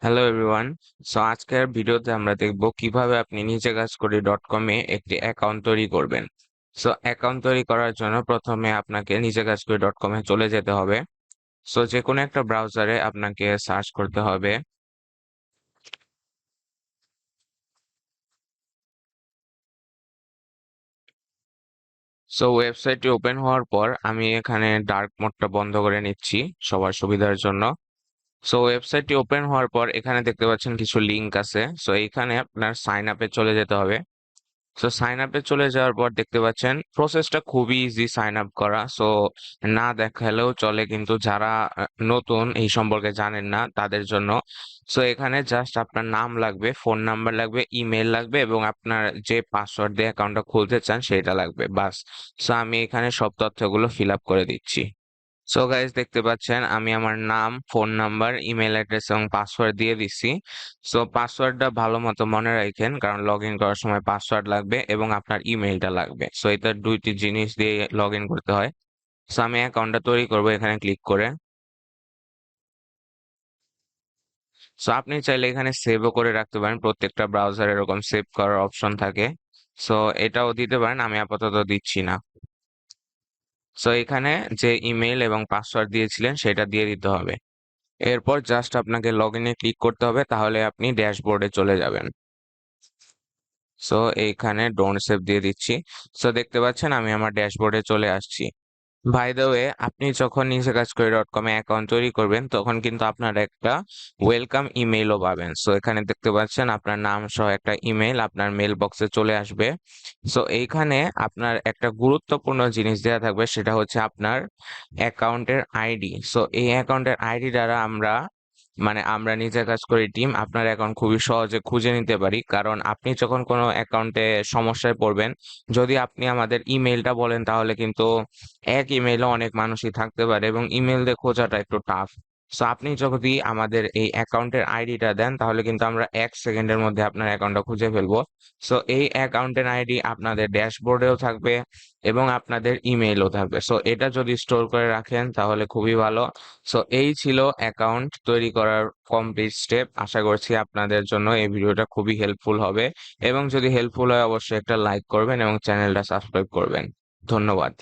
Hello everyone. So আজকের ভিডিওতে আমরা দেখব কিভাবে আপনি নিজে কাজ করি ডট কমে একটি অ্যাকাউন্ট তৈরি করবেন। সো অ্যাকাউন্ট তৈরি করার জন্য প্রথমে আপনাকে নিজে কাজ করি ডট কমে চলে যেতে হবে। সো যে কোনো একটা ব্রাউজারে আপনাকে সার্চ করতে হবে। সো ওয়েবসাইটটি ওপেন হওয়ার পর আমি এখানে ডার্ক মোডটা বন্ধ করে নিচ্ছি সবার সুবিধার জন্য। সো ওয়েবসাইটটি ওপেন হওয়ার পর এখানে দেখতে পাচ্ছেন কিছু লিংক আছে। সো এইখানে আপনার সাইন আপে চলে যেতে হবে। সো সাইন আপে চলে যাওয়ার পর দেখতে পাচ্ছেন প্রসেসটা খুবই ইজি সাইন আপ করা। সো না দেখালেও চলে, কিন্তু যারা নতুন এই সম্পর্কে জানেন না তাদের জন্য। সো এখানে জাস্ট আপনার নাম লাগবে, ফোন নাম্বার লাগবে, ইমেল লাগবে এবং আপনার যে পাসওয়ার্ড দিয়ে অ্যাকাউন্টটা খুলতে চান সেটা লাগবে, বাস। সো আমি এখানে সব তথ্যগুলো ফিল আপ করে দিচ্ছি। সো গাইজ দেখতে পাচ্ছেন আমি আমার নাম, ফোন নাম্বার, ইমেল অ্যাড্রেস এবং পাসওয়ার্ড দিয়ে দিচ্ছি। সো পাসওয়ার্ডটা ভালো মতো মনে রাখেন, কারণ লগ ইন করার সময় পাসওয়ার্ড লাগবে এবং আপনার ইমেলটা লাগবে। সো এটা দুইটি জিনিস দিয়ে লগ ইন করতে হয়। সো আমি অ্যাকাউন্টটা তৈরি করবো এখানে ক্লিক করে। সো আপনি চাইলে এখানে সেভও করে রাখতে পারেন, প্রত্যেকটা ব্রাউজার এরকম সেভ করার অপশন থাকে। সো এটাও দিতে পারেন, আমি আপাতত দিচ্ছি না। সো এখানে যে ইমেল এবং পাসওয়ার্ড দিয়েছিলেন সেটা দিয়ে দিতে হবে। এরপর জাস্ট আপনাকে লগ ইনে ক্লিক করতে হবে, তাহলে আপনি ড্যাশবোর্ডে চলে যাবেন। সো এইখানে ডোন্ট সেভ দিয়ে দিচ্ছি। সো দেখতে পাচ্ছেন আমি আমার ড্যাশবোর্ডে চলে আসছি। বাই দ্য ওয়ে, আপনি যখন নিজে কাজ করে ডট কমে অ্যাকাউন্ট তৈরি করবেন তখন কিন্তু আপনার একটা ওয়েলকাম ইমেইলও পাবেন। সো এখানে দেখতে পাচ্ছেন আপনার নাম সহ একটা ইমেইল আপনার মেল বক্সে চলে আসবে। সো এইখানে আপনার একটা গুরুত্বপূর্ণ জিনিস দেওয়া থাকবে, সেটা হচ্ছে আপনার অ্যাকাউন্টের আইডি। সো এই অ্যাকাউন্টের আইডি দ্বারা আমরা নিজের কাজ করি টিম আপনার অ্যাকাউন্ট খুবই সহজে খুঁজে নিতে পারি, কারণ আপনি যখন কোনো অ্যাকাউন্টে সমস্যায় পড়বেন, যদি আপনি আমাদের ইমেলটা বলেন তাহলে কিন্তু এক ইমেইলে অনেক মানুষই থাকতে পারে এবং ইমেল দিয়ে খোঁজাটা একটু টাফ। সো আপনি যদি আমাদের এই অ্যাকাউন্টের আইডিটা দেন তাহলে কিন্তু আমরা 1 সেকেন্ডের মধ্যে আপনার অ্যাকাউন্টটা খুঁজে ফেলবো। সো এই অ্যাকাউন্টের আইডি আপনাদের ড্যাশবোর্ডেও থাকবে এবং আপনাদের ইমেইলও থাকবে। সো এটা যদি স্টোর করে রাখেন তাহলে খুবই ভালো। সো এই ছিল অ্যাকাউন্ট তৈরি করার কমপ্লিট স্টেপ। আশা করছি আপনাদের জন্য এই ভিডিওটা খুবই হেল্পফুল হবে, এবং যদি হেল্পফুল হয় অবশ্যই একটা লাইক করবেন এবং চ্যানেলটা সাবস্ক্রাইব করবেন। ধন্যবাদ।